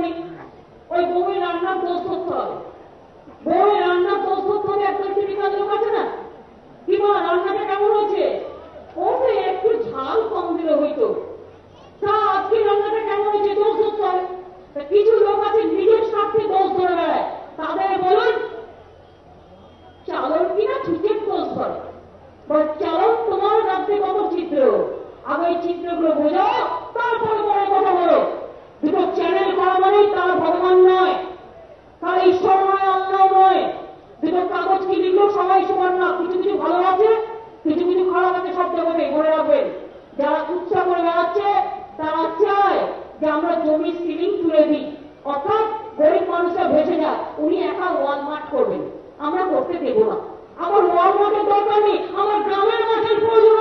করি, ওই বউয়ের রান্নার দোষ করতে হবে। বউয়ের রান্নার দোষ করতে হবে, একটা টিভিকার লোক আছে না, কি মা রান্নাটা কেমন হয়েছে, ও তো একটু ঝাল কম দিলে হইতো, তা আজকে রান্নাটা কেমন হয়েছে দোষ করতে হবে। কিছু লোক আছে নিজের স্বার্থে দোষ ধরে বেড়ায়, তাদের বলুন চালন কিনা ঠিকের দোষ ধরে, চালন তোমার রাখতে কত চিত্র, আগে এই চিত্রগুলো বোঝাও, তারপরে বড় কথা বলো। দুটো চ্যানেল করা মানে তার ভগবান নয়, তার ঈশ্বর নয়, আল্লাহ নয়। দুটো কাগজ কি লিখলেও সবাই সমান না, কিছু কিছু ভালো আছে, কিছু কিছু খারাপ আছে, সব জগতে মনে রাখবেন। যারা উৎসাহ করে বেড়াচ্ছে তারা চায় যে আমরা জমির সিলিং তুলে দিই, অর্থাৎ গরিব মানুষরা ভেসে যায়, উনি একা ওয়ালমার্ট করবেন, আমরা করতে দেবো না। আমার ওয়ালমার্টের দরকার নেই, আমার গ্রামের মাঠের প্রয়োজন